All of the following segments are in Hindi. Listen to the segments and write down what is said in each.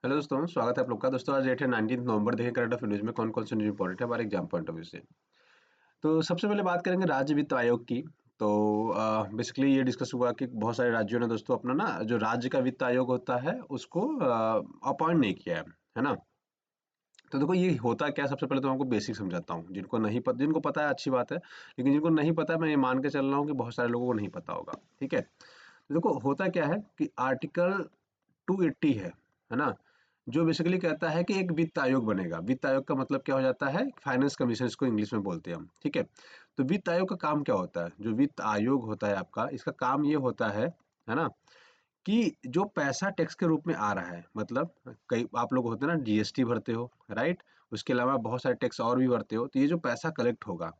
हेलो दोस्तों, स्वागत है आप लोग का। दोस्तों आज डेट है 19 नवंबर। देखें करंट ऑफ न्यूज में कौन कौन से न्यूज इंपॉर्टेंट है हमारे एग्जाम पॉइंट ऑफ व्यू से। तो सबसे पहले बात करेंगे राज्य वित्त आयोग की। तो बेसिकली ये डिस्कस हुआ कि बहुत सारे राज्यों ने दोस्तों अपना ना जो राज्य का वित्त आयोग होता है उसको अपॉइंट नहीं किया है ना। तो देखो ये होता क्या है, सबसे पहले तो आपको बेसिक समझाता हूँ। जिनको पता है अच्छी बात है, लेकिन जिनको नहीं पता है मैं ये मान के चल रहा हूँ कि बहुत सारे लोगों को नहीं पता होगा। ठीक है, तो देखो होता क्या है कि आर्टिकल 280 है ना, जो बेसिकली कहता है कि एक वित्त आयोग बनेगा। वित्त आयोग का मतलब क्या हो जाता है, फाइनेंस कमीशन इसको इंग्लिश में बोलते हैं हम। ठीक है, तो वित्त आयोग का काम क्या होता है, जो वित्त आयोग होता है आपका, इसका काम ये होता है ना, कि जो पैसा टैक्स के रूप में आ रहा है, मतलब कई आप लोग होते हैं ना जीएसटी भरते हो, राइट। उसके अलावा बहुत सारे टैक्स और भी भरते हो, तो ये जो पैसा कलेक्ट होगा,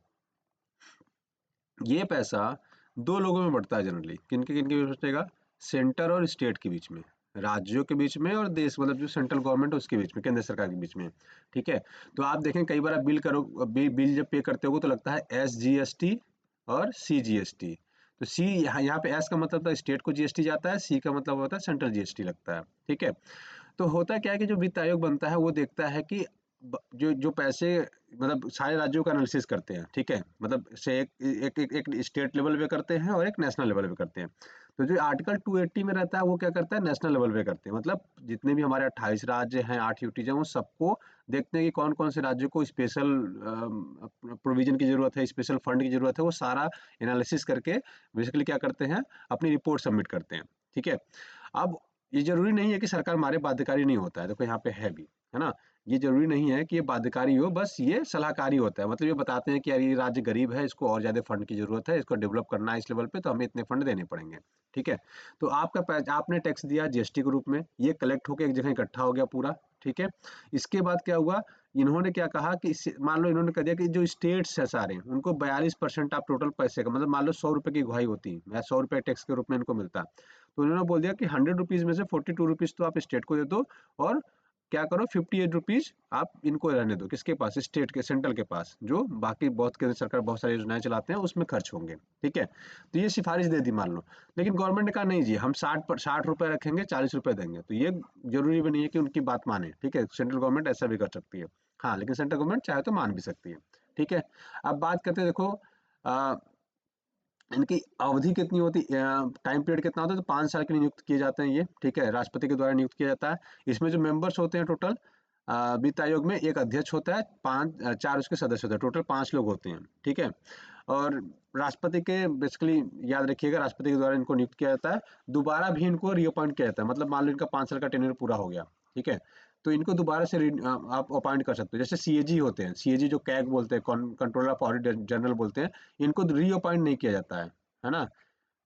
ये पैसा दो लोगों में बढ़ता है जनरली। किनके बीच बटेगा, सेंटर और स्टेट के बीच में, राज्यों के बीच में और देश मतलब जो सेंट्रल गवर्नमेंट है उसके बीच में, केंद्र सरकार के बीच में। ठीक है, तो आप देखें कई बार आप बिल जब पे करते हो तो लगता है SGST और CGST। तो सी यहाँ पे एस का मतलब था स्टेट को जीएसटी जाता है, सी का मतलब होता है सेंट्रल जीएसटी लगता है। ठीक है, तो होता क्या है कि जो वित्त आयोग बनता है वो देखता है कि जो जो पैसे मतलब सारे राज्यों का एनालिसिस करते हैं। ठीक है, मतलब से एक स्टेट लेवल पे करते हैं और एक नेशनल लेवल पे करते हैं। तो जो आर्टिकल 280 में रहता है वो क्या करता है, नेशनल लेवल पे करते हैं। मतलब जितने भी हमारे 28 राज्य हैं, 8 यूटीज हैं, वो सबको देखते हैं कि कौन कौन से राज्यों को स्पेशल प्रोविजन की जरूरत है, स्पेशल फंड की जरूरत है। वो सारा एनालिसिस करके बेसिकली क्या करते हैं, अपनी रिपोर्ट सबमिट करते हैं। ठीक है, अब ये जरूरी नहीं है कि सरकार मारे बाध्यकारी नहीं होता है, देखो यहाँ पे है भी, है ना। ये जरूरी नहीं है कि ये बाध्यकारी हो, बस ये सलाहकारी होता है। मतलब ये बताते हैं कि यार ये राज्य गरीब है, इसको और ज्यादा फंड की जरूरत है, इसको डेवलप करना है इस लेवल पे, तो हमें इतने फंड देने पड़ेंगे। ठीक है, तो आपने टैक्स दिया जीएसटी के रूप में, ये कलेक्ट होकर एक जगह इकट्ठा हो गया पूरा। ठीक है, इसके बाद क्या हुआ, इन्होंने क्या कहा कि मान लो इन्होंने कह दिया कि जो स्टेट्स है सारे, उनको 42% आप टोटल पैसे का, मतलब मान लो 100 रुपए की गुहाई होती है या 100 रुपए टैक्स के रूप में इनको मिलता, तो उन्होंने बोल दिया कि 100 रुपीज में से 42 रुपीज तो आप स्टेट को दे दो, और क्या करो 58 रुपीज आप इनको रहने दो, किसके पास, स्टेट के, सेंट्रल के पास, जो बाकी बहुत केंद्र सरकार बहुत सारी योजनाएं चलाते हैं उसमें खर्च होंगे। ठीक है, तो ये सिफारिश दे दी मान लो। लेकिन गवर्नमेंट ने कहा नहीं जी, हम 60 रुपए रखेंगे, 40 रुपए देंगे। तो ये जरूरी भी नहीं है कि उनकी बात माने। ठीक है, सेंट्रल गवर्नमेंट ऐसा भी कर सकती है, हाँ, लेकिन सेंट्रल गवर्नमेंट चाहे तो मान भी सकती है। ठीक है, अब बात करते हैं, देखो इनकी अवधि कितनी होती, टाइम पीरियड कितना होता है, तो 5 साल के लिए नियुक्त किए जाते हैं ये। ठीक है, राष्ट्रपति के द्वारा नियुक्त किया जाता है। इसमें जो मेंबर्स होते हैं टोटल, वित्त आयोग में एक अध्यक्ष होता है, चार उसके सदस्य होते हैं, टोटल 5 लोग होते हैं। ठीक है, और राष्ट्रपति के बेसिकली याद रखिएगा, राष्ट्रपति के द्वारा इनको नियुक्त किया जाता है। दोबारा भी इनको रीअपॉइंट किया जाता है, मतलब मान लो इनका 5 साल का टेन्योर पूरा हो गया। ठीक है, तो इनको दोबारा से आप अपॉइंट कर सकते हो। जैसे सीएजी होते हैं, सीएजी जो कैग बोलते हैं, कंट्रोलर ऑफ ऑडिट जनरल बोलते हैं, इनको रीअपॉइंट नहीं किया जाता है ना।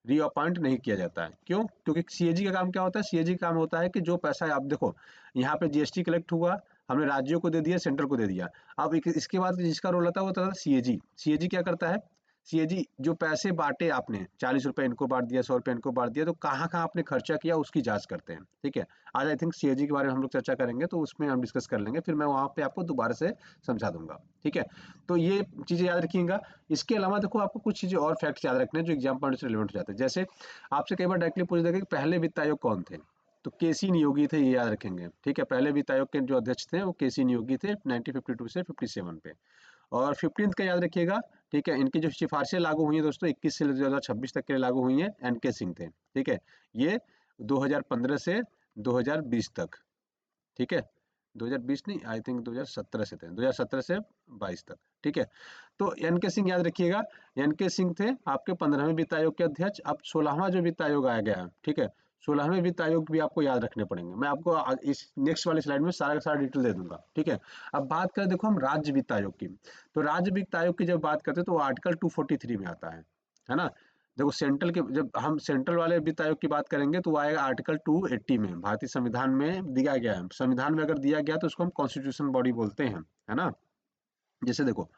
रीअपॉइंट नहीं किया जाता है, क्यों? क्योंकि सीएजी का काम क्या होता है, सीएजी का काम होता है कि जो पैसा आप देखो, यहाँ पे जीएसटी कलेक्ट हुआ, हमने राज्यों को दे दिया, सेंट्रल को दे दिया। अब इसके बाद जिसका रोल आता है वो होता है सीएजी। सीएजी क्या करता है, सीएजी जो पैसे बांटे आपने, 40 रुपए इनको बांट दिया, 100 रुपए इनको बांट दिया, तो कहाँ कहाँ आपने खर्चा किया उसकी जांच करते हैं। ठीक है, आज आई थिंक सीएजी के बारे में हम लोग चर्चा करेंगे, तो उसमें हम डिस्कस कर लेंगे, फिर मैं वहां पे आपको दोबारा से समझा दूंगा। ठीक है, तो ये चीजें याद रखिएगा। इसके अलावा देखो आपको कुछ चीजें और फैक्ट्स याद रखने हैं जो एग्जाम पॉइंट से रिलेवेंट हो जाते हैं। जैसे आपसे कई बार डायरेक्टली पूछ देगा कि पहले वित्त आयोग कौन थे, तो केसी नियोगी थे, ये याद रखेंगे। ठीक है, पहले वित्त आयोग के जो अध्यक्ष थे वो केसी नियोगी थे 1952 से 57 पे। और 15th का याद रखिएगा। ठीक है, इनकी जो सिफारिशें लागू हुई हैं दोस्तों 21 से 2026 तक के लिए लागू हुई हैं, एनके सिंह थे। ठीक है, ये 2015 से 2020 तक। ठीक है, 2020 नहीं, आई थिंक 2017 से थे, 2017 से 22 तक। ठीक है, तो एनके सिंह याद रखिएगा। एनके सिंह थे आपके 15वें वित्त आयोग के अध्यक्ष। अब 16वां जो वित्त आयोग आया गया है, ठीक है, 16वें वित्त आयोग भी आपको याद रखने पड़ेंगे। मैं आपको इस नेक्स्ट वाले स्लाइड में सारा का सारा डिटेल दे दूंगा। ठीक है, अब बात करें देखो हम राज्य वित्त आयोग की। तो राज्य वित्त आयोग की जब बात करते हैं तो आर्टिकल 243 में आता है ना। देखो सेंट्रल के, जब हम सेंट्रल वाले वित्त आयोग की बात करेंगे तो वो आएगा आर्टिकल 280 में, भारतीय संविधान में दिया गया है। संविधान में अगर दिया गया तो उसको हम कॉन्स्टिट्यूशन बॉडी बोलते हैं, है ना। जैसे देखो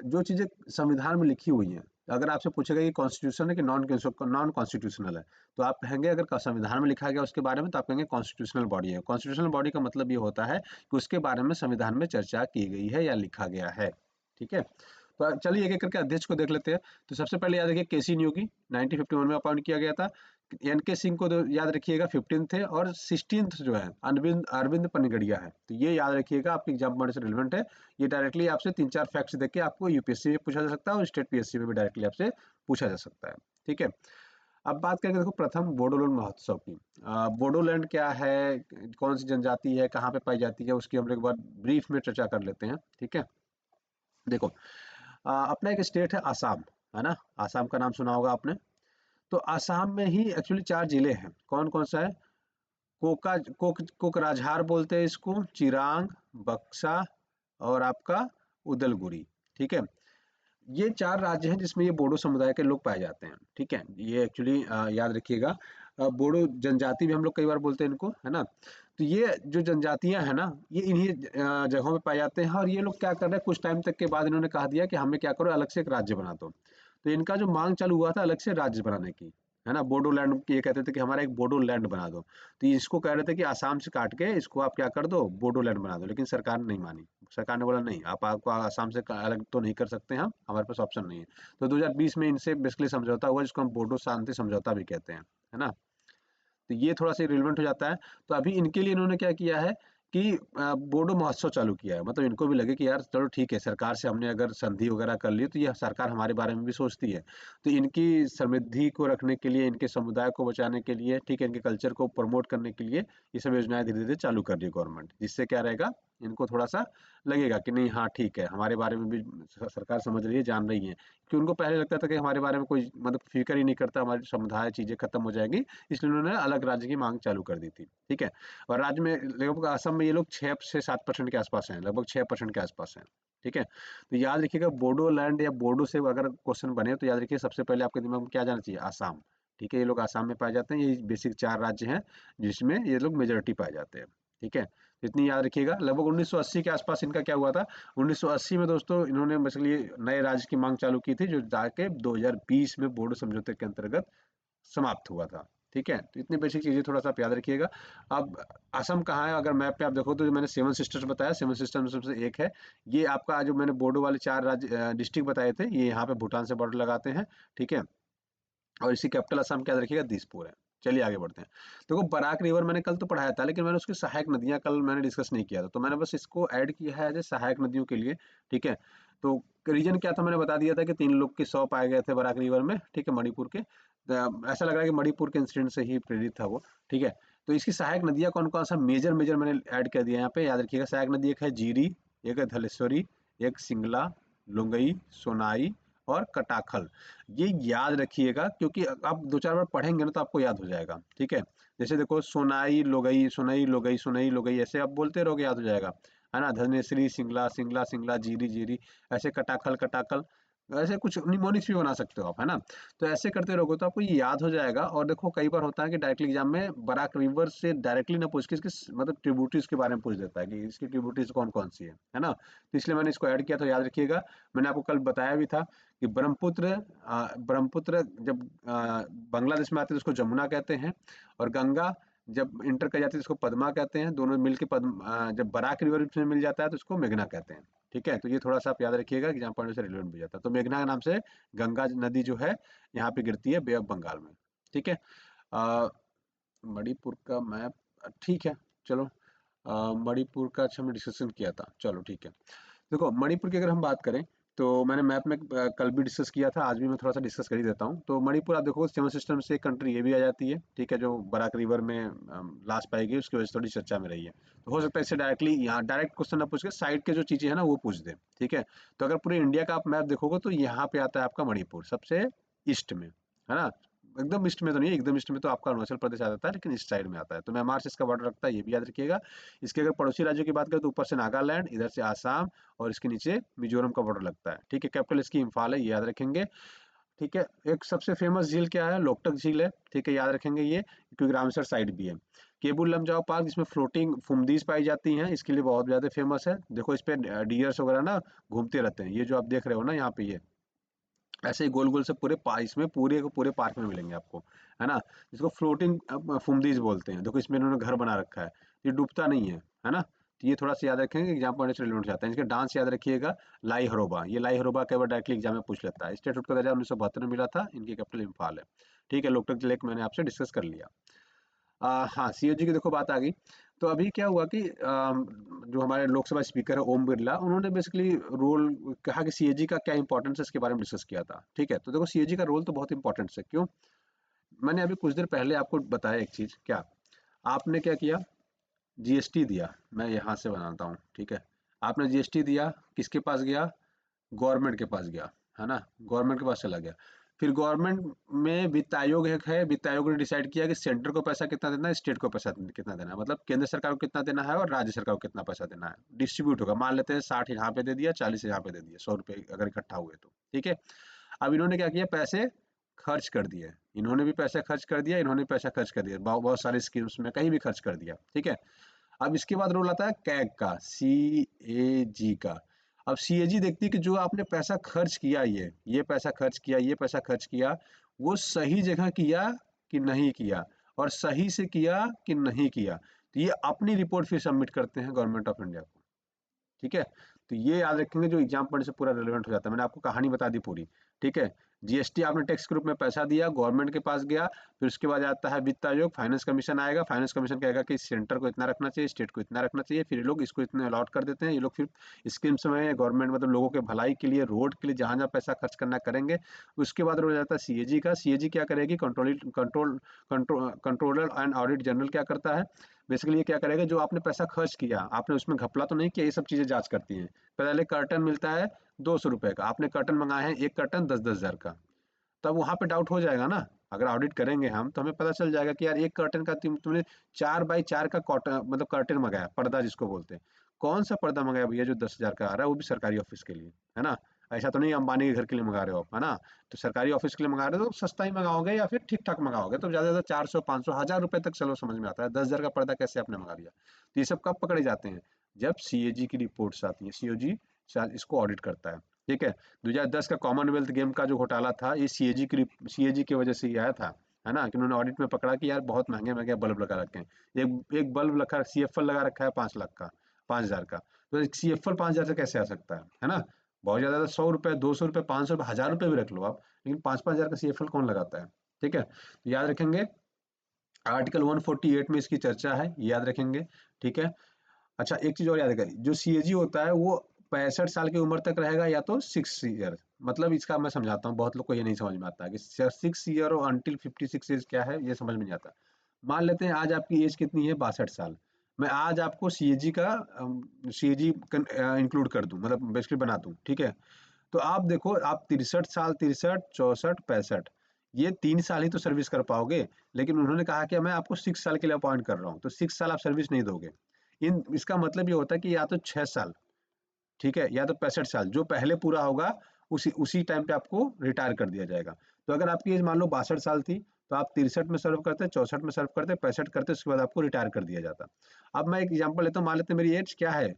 जो चीजें संविधान में लिखी हुई हैं, अगर आपसे पूछेगा कि कॉन्स्टिट्यूशन है कि नॉन कॉन्स्टिट्यूशनल है, तो आप कहेंगे अगर संविधान में लिखा गया उसके बारे में तो आप कहेंगे कॉन्स्टिट्यूशनल बॉडी है। कॉन्स्टिट्यूशनल बॉडी का मतलब ये होता है कि उसके बारे में संविधान में चर्चा की गई है या लिखा गया है। ठीक है, तो चलिए एक एक करके अध्यक्ष को देख लेते हैं। तो सबसे पहले याद रखिए केसी नियोगी 1951 में अपॉइंट किया गया था। एन.के. सिंह को तो याद रखिएगा 15 थे, और 16th जो है अरविंद अरविंद पनगड़िया है। तो ये याद रखिएगा, आपके एग्जाम पॉइंट से रिलेवेंट है। ये डायरेक्टली आपसे 3-4 फैक्ट्स देके आपको यूपीएससी में पूछा जा सकता है और स्टेट पीएससी में भी डायरेक्टली आपसे पूछा जा सकता है। ठीक है, अब बात करेंगे देखो प्रथम बोडोलैंड महोत्सव की। बोडोलैंड क्या है, कौन सी जनजाति है, कहाँ पे पाई जाती है, उसकी हम लोग एक बार ब्रीफ में चर्चा कर लेते हैं। ठीक है, देखो अपना एक स्टेट है आसाम, है ना, आसाम का नाम सुना होगा आपने। तो आसाम में ही एक्चुअली 4 जिले हैं। कौन कौन सा है? कोकराझार बोलते हैं इसको, चिरांग, बक्सा और आपका उदलगुरी। ठीक है, ये 4 राज्य हैं जिसमें ये बोडो समुदाय के लोग पाए जाते हैं। ठीक है, ये एक्चुअली याद रखिएगा। बोडो जनजाति भी हम लोग कई बार बोलते हैं इनको, है ना। तो ये जो जनजातियां हैं ना, ये इन्हीं जगहों पे पाए जाते हैं। और ये लोग क्या कर रहे हैं, कुछ टाइम तक के बाद इन्होंने कहा दिया कि हमें क्या करो, अलग से एक राज्य बना दो। तो इनका जो मांग चालू हुआ था अलग से राज्य बनाने की, है ना, बोडोलैंड। ये कहते थे कि हमारा एक बोडोलैंड बना दो। तो इसको कह रहे थे कि आसाम से काट के इसको आप क्या कर दो, बोडोलैंड बना दो। लेकिन सरकार ने नहीं मानी। सरकार ने बोला नहीं, आप आपको आसाम से अलग तो नहीं कर सकते हम, हमारे पास ऑप्शन नहीं है। तो 2020 में इनसे बेसिकली समझौता हुआ, जिसको हम बोडो शांति समझौता भी कहते हैं, है ना। तो ये थोड़ा सा रिलेवेंट हो जाता है। तो अभी इनके लिए इन्होंने क्या किया है कि बोडो महोत्सव चालू किया है। मतलब इनको भी लगे कि यार चलो ठीक है, सरकार से हमने अगर संधि वगैरह कर ली तो ये सरकार हमारे बारे में भी सोचती है। तो इनकी समृद्धि को रखने के लिए, इनके समुदाय को बचाने के लिए, ठीक है, इनके कल्चर को प्रमोट करने के लिए ये सब योजनाएं धीरे धीरे चालू कर रही है गवर्नमेंट। जिससे क्या रहेगा, इनको थोड़ा सा लगेगा कि नहीं हाँ ठीक है, हमारे बारे में भी सरकार समझ रही है, जान रही है। क्योंकि उनको पहले लगता था कि हमारे बारे में कोई मतलब फिक्र ही नहीं करता, हमारी समुदाय चीजें खत्म हो जाएंगी, इसलिए उन्होंने अलग राज्य की मांग चालू कर दी थी। ठीक है, और राज्य में लगभग असम में ये लोग 6 से 7% के आसपास हैं, लगभग 6% के आसपास हैं। ठीक है, तो याद रखिएगा बोडो लैंड या बोडो से अगर क्वेश्चन बने तो याद रखिए सबसे पहले आपके दिमाग में क्या जाना चाहिए, आसाम। ठीक है, ये लोग आसाम में पाए जाते हैं। ये बेसिक 4 राज्य हैं जिसमें ये लोग मेजोरिटी पाए जाते हैं। ठीक है, तो इतनी याद रखिएगा। लगभग 1980 के आसपास इनका क्या हुआ था, 1980 में दोस्तों इन्होंने बेसिकली नए राज्य की मांग चालू की थी, जो जाके 2020 में बोडो समझौते के अंतर्गत समाप्त हुआ था। ठीक है, तो इतनी बेसिक चीजें थोड़ा सा आप याद रखिएगा। अब असम कहाँ है, अगर मैप पे आप देखो तो जो मैंने 7 सिस्टर्स बताया, 7 सिस्टर्स में से एक है ये आपका। जो मैंने बोडो वाले 4 राज्य डिस्ट्रिक्ट बताए थे, ये यहाँ पे भूटान से बॉर्डर लगाते हैं। ठीक है, और इसी कैपिटल असम क्या रखिएगा, दिसपुर है। चलिए आगे बढ़ते हैं। देखो बराक रिवर मैंने कल तो पढ़ाया था, लेकिन मैंने उसकी सहायक नदियां कल मैंने डिस्कस नहीं किया था, तो मैंने बस इसको ऐड किया है एज ए सहायक नदियों के लिए। ठीक है, तो रीजन क्या था, मैंने बता दिया था कि 3 लोग के 100 पाए गए थे बराक रिवर में। ठीक है, मणिपुर के। ऐसा लग रहा है कि मणिपुर के इंसिडेंट से ही प्रेरित था वो। ठीक है, तो इसकी सहायक नदियां कौन कौन सा मेजर मेजर मैंने ऐड कर दिया यहाँ पे, याद रखिएगा। सहायक नदी एक है जीरी, एक है धलेश्वरी, एक सिंगला, लुंगई, सोनाई और कटाखल। ये याद रखिएगा क्योंकि आप 2-4 बार पढ़ेंगे ना तो आपको याद हो जाएगा। ठीक है, जैसे देखो सोनाई लोगई, सोनई लोगई, सोनई लोगई, ऐसे आप बोलते रहोगे, याद हो जाएगा, है ना। धनेश्वरी, सिंगला, सिंगला, सिंगला, जीरी, जीरी, ऐसे कटाखल, कटाखल, ऐसे कुछ निमोनिक्स भी बना सकते हो आप, है ना। तो ऐसे करते रहोगे तो आपको ये याद हो जाएगा। और देखो कई बार होता है कि डायरेक्टली एग्जाम में बराक रिवर से डायरेक्टली ना पूछ के इसके मतलब ट्रिब्यूटरीज के बारे में पूछ देता है कि इसकी ट्रिब्यूटरीज कौन कौन सी है ना। तो इसलिए मैंने इसको ऐड किया, तो याद रखिएगा। मैंने आपको कल बताया भी था कि ब्रह्मपुत्र जब बांग्लादेश में आती है तो उसको जमुना कहते हैं, और गंगा जब इंटर कर जाती है तो उसको पद्मा कहते हैं। दोनों मिलके जब बराक रिवर में मिल जाता है तो उसको मेघना कहते हैं। ठीक है, तो ये थोड़ा सा आप याद रखिएगा, एग्जाम पॉइंट से रिलेवेंट हो जाता है। तो मेघना के नाम से गंगा नदी जो है यहाँ पे गिरती है बे ऑफ बंगाल में। ठीक है, अ, मणिपुर का मैप, ठीक है, चलो। मणिपुर का अच्छा मैं डिस्कशन किया था, चलो ठीक है। देखो मणिपुर की अगर हम बात करें तो मैंने मैप में कल भी डिस्कस किया था, आज भी मैं थोड़ा सा डिस्कस कर ही देता हूँ। तो मणिपुर आप देखो 7 सिस्टम से एक कंट्री ये भी आ जाती है। ठीक है, जो बराक रिवर में लास्ट पाई गई, उसकी वजह से थोड़ी चर्चा में रही है। तो हो सकता है इससे डायरेक्टली यहाँ डायरेक्ट क्वेश्चन ना पूछ के साइड के जो चीजें हैं ना वो पूछ दे। ठीक है, तो अगर पूरे इंडिया का आप मैप देखोगे तो यहाँ पे आता है आपका मणिपुर सबसे ईस्ट में, है ना। एकदम ईस्ट में तो नहीं, एकदम ईस्ट में तो आपका अरुणाचल प्रदेश आ जाता है, लेकिन इस साइड में आता है। तो म्यांमार से इसका बॉर्डर रखता है, ये भी याद रखिएगा। इसके अगर पड़ोसी राज्यों की बात करें तो ऊपर से नागालैंड, इधर से आसाम, और इसके नीचे मिजोरम का बॉर्डर लगता है। ठीक है, कैपिटल इसकी इम्फाल है, ये याद रखेंगे। ठीक है, एक सबसे फेमस झील क्या है, लोकटक झील है। ठीक है, याद रखेंगे ये, क्योंकि रामसर साइड भी है। केबुल लमजाओ पार्क जिसमें फ्लोटिंग फुमदीज पाई जाती हैं, इसके लिए बहुत ज्यादा फेमस है। देखो इस पे डियर्स वगैरह ना घूमते रहते हैं, ये जो आप देख रहे हो ना यहाँ पे, ये ऐसे ही गोल गोल से पूरे इसमें पूरे को पूरे पार्क में मिलेंगे आपको, है ना। जिसको फ्लोटिंग फुमदीज बोलते हैं। देखो इसमें इन्होंने घर बना रखा है, ये डूबता नहीं है ना। तो ये थोड़ा सा याद रखेंगे, एग्जाम पॉइंट से रिलेवेंट जाता है। इसका डांस याद रखिएगा, लाई हरोबा। ये लाई हरोबा कई बार डायरेक्टली एग्जाम में पूछ लेता है। स्टेटहुड का दर्जा 1972 में मिला था, इनकी कैपिटल इम्फाल है। ठीक है, लोकतक लेक मैंने आपसे डिस्कस कर लिया। हाँ, सीएजी की देखो बात आ गई। तो अभी क्या हुआ कि जो हमारे लोकसभा स्पीकर है ओम बिरला, उन्होंने बेसिकली रोल कहा कि सीएजी का क्या इंपॉर्टेंस है इसके बारे में डिस्कस किया था। ठीक है, तो देखो सीएजी का रोल तो बहुत इंपॉर्टेंट है। क्यों? मैंने अभी कुछ देर पहले आपको बताया एक चीज, क्या आपने क्या किया, जीएसटी दिया। मैं यहाँ से बनाता हूँ, ठीक है। आपने जीएसटी दिया, किसके पास गया? गवर्नमेंट के पास गया, है ना, गवर्नमेंट के पास चला गया। फिर गवर्नमेंट में वित्त आयोग एक है, वित्त आयोग ने डिसाइड किया कि सेंटर को पैसा कितना देना है, स्टेट को पैसा कितना देना है, मतलब केंद्र सरकार को कितना देना है और राज्य सरकार को कितना पैसा देना है, डिस्ट्रीब्यूट होगा। मान लेते हैं 60 यहाँ पे दे दिया, 40 यहाँ पे दे दिया, 100 रुपये अगर इकट्ठा हुए तो, ठीक है। अब इन्होंने क्या किया, पैसे खर्च कर दिए, इन्होंने भी पैसा खर्च कर दिया, इन्होंने पैसा खर्च कर दिया, बहुत सारी स्कीम्स में कहीं भी खर्च कर दिया, ठीक है। अब इसके बाद रोल आता है कैग का, CAG का। अब CAG देखती है कि जो आपने पैसा खर्च किया, ये पैसा खर्च किया, ये पैसा खर्च किया, वो सही जगह किया कि नहीं किया, और सही से किया कि नहीं किया। तो ये अपनी रिपोर्ट फिर सबमिट करते हैं गवर्नमेंट ऑफ इंडिया को, ठीक है। तो ये याद रखेंगे, जो एग्जाम पढ़ने से पूरा रिलेवेंट हो जाता है। मैंने आपको कहानी बता दी पूरी, ठीक है। जीएसटी आपने टैक्स के रूप में पैसा दिया, गवर्नमेंट के पास गया, फिर उसके बाद आता है वित्त आयोग, फाइनेंस कमीशन आएगा, फाइनेंस कमीशन कहेगा कि सेंटर को इतना रखना चाहिए, स्टेट को इतना रखना चाहिए, फिर ये लोग इसको इतने अलॉट कर देते हैं। ये लोग फिर स्कीम्स में गवर्नमेंट मतलब लोगों के भलाई के लिए, रोड के लिए जहाँ जहाँ पैसा खर्च करना करेंगे। उसके बाद हो जाता है सीएजी का। सीएजी क्या करेगी, कंट्रोलर एंड ऑडिट जनरल क्या करता है, बेसिकली ये क्या करेगा, जो आपने पैसा खर्च किया, आपने उसमें घपला तो नहीं किया, ये सब चीजें जांच करती हैं। पहले कर्टन मिलता है 200 रुपए का, आपने कर्टन मंगाए हैं, एक कर्टन 10-10 हजार का, तब वहां पे डाउट हो जाएगा ना। अगर ऑडिट करेंगे हम तो हमें पता चल जाएगा कि यार एक कर्टन का तुमने 4x4 का कॉटन मतलब कर्टन मंगाया, पर्दा जिसको बोलते हैं। कौन सा पर्दा मंगाया भैया जो 10 हजार का आ रहा है, वो भी सरकारी ऑफिस के लिए, है ना। ऐसा तो नहीं अंबानी के घर के लिए मंगा रहे हो आप, है ना। तो सरकारी ऑफिस के लिए मंगा रहे हो तो सस्ता ही मंगाओगे या फिर ठीक ठाक मंगाओगे, तो ज्यादा से ज्यादा 400 500 हजार रुपए तक चलो समझ में आता है। 10 हजार का पर्दा कैसे आपने मंगा लिया। तो ये सब कब पकड़े जाते हैं, जब सीएजी की रिपोर्ट्स आती है। सीओजी इसको ऑडिट करता है, ठीक है। 2010 का कॉमनवेल्थ गेम का जो घोटाला था, ये सीएजी की वजह से ही आया था, है ना, कि उन्होंने ऑडिट में पकड़ा कि यार बहुत महंगे महंगे बल्ब लगा रखे हैं। एक एक बल्ब रखा, सीएफएल लगा रखा है 5 लाख का, 5 हजार का। तो सीएफएल 5 हजार से कैसे आ सकता है ना। बहुत ज्यादा 100 रुपए, 200 रुपए, 500 रुपए, 1000 रुपए भी रख लो आप, लेकिन 5-5 हजार का सीएफएल कौन लगाता है, ठीक है। तो याद रखेंगे, आर्टिकल 148 में इसकी चर्चा है, याद रखेंगे, ठीक है। अच्छा, एक चीज और याद रखें, जो सीएजी होता है वो 65 साल की उम्र तक रहेगा, या तो 6 ईयर। मतलब इसका मैं समझाता हूँ, बहुत लोग को ये नहीं समझ में आता कि 6 ईयर और अंटिल 56 एज क्या है, ये समझ में नहीं आता। मान लेते हैं आज आपकी एज कितनी है, 62 साल। मैं आज आपको सीएजी का सीएजी इंक्लूड कर दूं, मतलब बेसिकली बना दूं, ठीक है। तो आप देखो, आप 63 साल, 63, 64, 65, ये 3 साल ही तो सर्विस कर पाओगे। लेकिन उन्होंने कहा कि मैं आपको 6 साल के लिए अपॉइंट कर रहा हूँ, तो 6 साल आप सर्विस नहीं दोगे। इन इसका मतलब ये होता है कि या तो 6 साल, ठीक है, या तो 65 साल, जो पहले पूरा होगा उसी उसी टाइम पे आपको रिटायर कर दिया जाएगा। तो अगर आपकी एज मान लो 62 साल थी, तो आप 63 में सर्व करते, 64 में सर्व करते, 65 करते, उसके बाद आपको रिटायर कर दिया जाता। अब मैं एक एग्जाम्पल लेता हूँ, मान लेते हैं मेरी एज क्या है,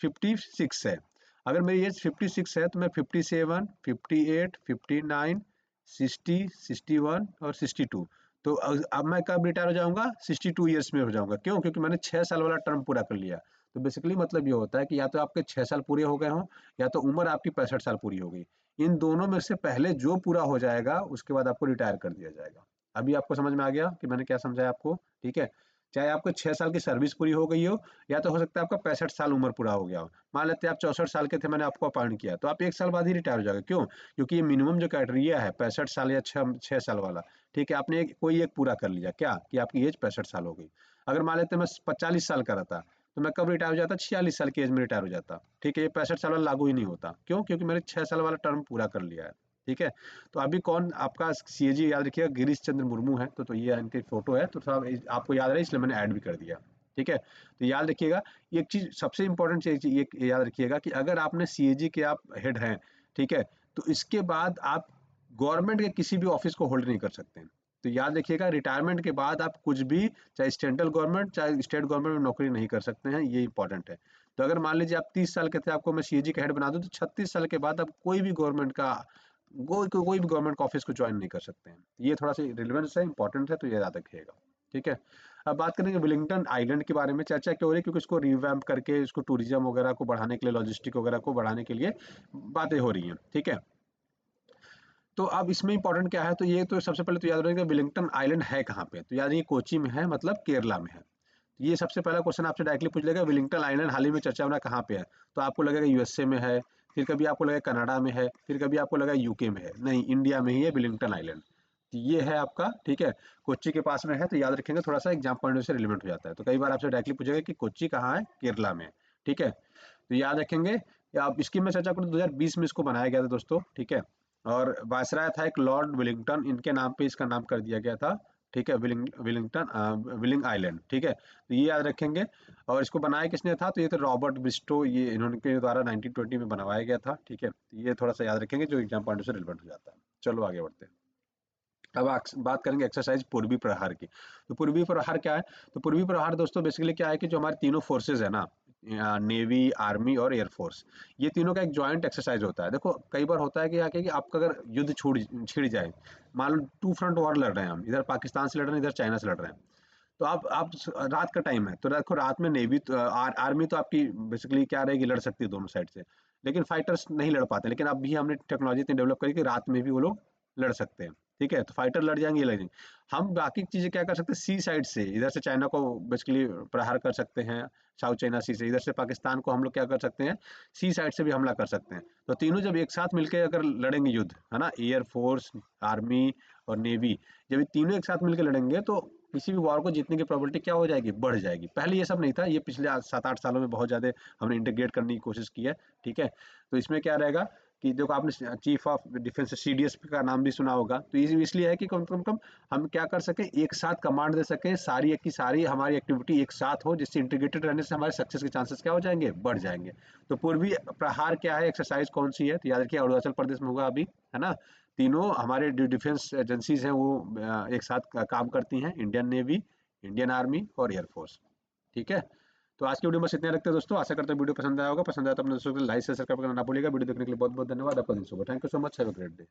56 है। अगर मेरी एज 56 है, तो मैं 57, 58, 59, 60, 61 और 62, तो अब मैं कब रिटायर हो जाऊंगा, 62 ईयर्स में हो जाऊंगा। क्यों? क्योंकि मैंने 6 साल वाला टर्म पूरा कर लिया। तो बेसिकली मतलब ये होता है कि या तो आपके 6 साल पूरे हो गए हों, या तो उम्र आपकी 65 साल पूरी हो गई। इन दोनों में से पहले जो पूरा हो जाएगा, उसके बाद आपको रिटायर कर दिया जाएगा। अभी आपको समझ में आ गया कि मैंने क्या समझाया आपको, ठीक है। चाहे आपको 6 साल की सर्विस पूरी हो गई हो, या तो हो सकता है आपका 65 साल उम्र पूरा हो गया हो। मान लेते हैं आप 64 साल के थे, मैंने आपको अपॉइंट किया, तो आप 1 साल बाद ही रिटायर हो जाएगा। क्यों? क्योंकि ये मिनिमम जो क्राइटेरिया है 65 साल या 6 साल वाला, ठीक है, आपने कोई एक पूरा कर लिया, क्या कि आपकी एज 65 साल हो गई। अगर मान लेते हैं मैं 40 साल का रहता, तो मैं कब रिटायर हो जाता, 46 साल की एज में रिटायर हो जाता, ठीक है। ये 65 साल वाला लागू ही नहीं होता। क्यों? क्योंकि मैंने 6 साल वाला टर्म पूरा कर लिया है, ठीक है। तो अभी कौन आपका सीएजी याद रखिएगा, गिरीश चंद्र मुर्मू है। तो ये इनकी फोटो है, तो थोड़ा आपको याद रहे इसलिए मैंने ऐड भी कर दिया, ठीक है। तो याद रखिएगा, एक चीज सबसे इंपॉर्टेंट चीज ये याद रखिएगा कि अगर आपने सीएजी के आप हेड हैं, ठीक है, तो इसके बाद आप गवर्नमेंट के किसी भी ऑफिस को होल्ड नहीं कर सकते। तो याद रखिएगा, रिटायरमेंट के बाद आप कुछ भी, चाहे सेंट्रल गवर्नमेंट चाहे स्टेट गवर्नमेंट में नौकरी नहीं कर सकते हैं, ये इंपॉर्टेंट है। तो अगर मान लीजिए आप 30 साल के थे, आपको मैं सीएजी का हेड बना दूं, तो 36 साल के बाद आप कोई भी गवर्नमेंट का कोई भी गवर्नमेंट ऑफिस को ज्वाइन नहीं कर सकते हैं। ये थोड़ा सा रिलेवेंस है, इंपॉर्टेंट है, तो ये याद रखिएगा, ठीक है। अब बात करेंगे विलिंगटन आइलैंड के बारे में। चर्चा क्यों हो रही है? क्योंकि इसको रिवैम्प करके इसको टूरिज्म वगैरह को बढ़ाने के लिए, लॉजिस्टिक वगैरह को बढ़ाने के लिए बातें हो रही हैं, ठीक है। तो अब इसमें इंपॉर्टेंट क्या है, तो ये तो सबसे पहले तो याद रखिएगा विलिंगटन आइलैंड है कहाँ पे, तो याद रखिए कोची में है, मतलब केरला में है। ये सबसे पहला क्वेश्चन आपसे डायरेक्टली पूछ लेगा विलिंगटन आइलैंड हाल ही में चर्चा में कहाँ पे है, तो आपको लगेगा यूएसए में है, फिर कभी आपको लगेगा कनाडा में है, फिर कभी आपको लगेगा यूके में है, नहीं इंडिया में ही है विलिंगटन आइलैंड। तो ये है आपका, ठीक है, कोच्चि के पास में है, तो याद रखेंगे, थोड़ा सा एग्जाम पॉइंट से रिलेवेंट हो जाता है। तो कई बार आपसे डायरेक्टली पूछेगा कि कोच्चि कहाँ है, केरला में, ठीक है, तो याद रखेंगे। आप इसकी मैं चर्चा करूँ, 2020 में इसको बनाया गया था दोस्तों, ठीक है, और वायसराय था एक लॉर्ड विलिंगटन, इनके नाम पे इसका नाम कर दिया गया था, ठीक है, विलिंग आइलैंड, ठीक है, तो ये याद रखेंगे। और इसको बनाया किसने था, तो ये थे रॉबर्ट ब्रिस्टो, ये इन्होंने के द्वारा 1920 में बनवाया गया था, ठीक है, तो ये थोड़ा सा याद रखेंगे जो एग्जाम पॉइंट से रिलेवेंट हो जाता है। चलो आगे बढ़ते हैं। अब बात करेंगे एक्सरसाइज पूर्वी प्रहार की। तो पूर्वी प्रहार क्या है, तो पूर्वी प्रहार दोस्तों बेसिकली क्या है कि जो हमारे तीनों फोर्सेज है ना, नेवी, आर्मी और एयरफोर्स, ये तीनों का एक जॉइंट एक्सरसाइज होता है। देखो कई बार होता है कि कि आपका अगर युद्ध छिड़ जाए, मान लो टू फ्रंट वॉर लड़ रहे हैं हम, इधर पाकिस्तान से लड़ रहे हैं, इधर चाइना से लड़ रहे हैं, तो आप रात का टाइम है, तो देखो रात में नेवी तो आर्मी तो आपकी बेसिकली क्या रहेगी, लड़ सकती है दोनों साइड से, लेकिन फाइटर्स नहीं लड़ पाते, लेकिन अब भी हमने टेक्नोलॉजी इतनी डेवलप करी कि रात में भी वो लोग लड़ सकते हैं, ठीक है, तो फाइटर लड़ जाएंगे, ये लड़ जाएंगे। हम बाकी चीजें क्या कर सकते हैं, सी साइड से इधर से चाइना को बेसिकली प्रहार कर सकते हैं, साउथ चाइना सी से, इधर से पाकिस्तान को हम लोग क्या कर सकते हैं, सी साइड से भी हमला कर सकते हैं। तो तीनों जब एक साथ मिलकर अगर लड़ेंगे युद्ध, है ना, एयरफोर्स, आर्मी और नेवी, जब ये तीनों एक साथ मिलकर लड़ेंगे तो किसी भी वॉर को जीतने की प्रोबेबिलिटी क्या हो जाएगी, बढ़ जाएगी। पहले ये सब नहीं था, ये पिछले 7-8 सालों में बहुत ज़्यादा हमने इंटीग्रेट करने की कोशिश की है, ठीक है। तो इसमें क्या रहेगा कि देखो आपने चीफ ऑफ डिफेंस सीडीएस का नाम भी सुना होगा, तो इसलिए है कि कम हम क्या कर सकें, एक साथ कमांड दे सकें, सारी की सारी हमारी एक्टिविटी एक साथ हो, जिससे इंटीग्रेटेड रहने से हमारे सक्सेस के चांसेस क्या हो जाएंगे, बढ़ जाएंगे। तो पूर्वी प्रहार क्या है, एक्सरसाइज कौन सी है, तो याद रखिए अरुणाचल प्रदेश में होगा अभी, है ना। तीनों हमारे जो डिफेंस एजेंसीज हैं वो एक साथ काम करती हैं, इंडियन नेवी, इंडियन आर्मी और एयरफोर्स, ठीक है। तो आज की वीडियो बस इतने रखते हैं दोस्तों, आशा करते हैं वीडियो पसंद आया होगा, पसंद आया तो अपने दोस्तों को लाइक से सब्सक्राइब करना ना भूलिएगा। वीडियो देखने के लिए बहुत बहुत धन्यवाद, आपका दिन शुभ हो। Thank you so much, have a great day.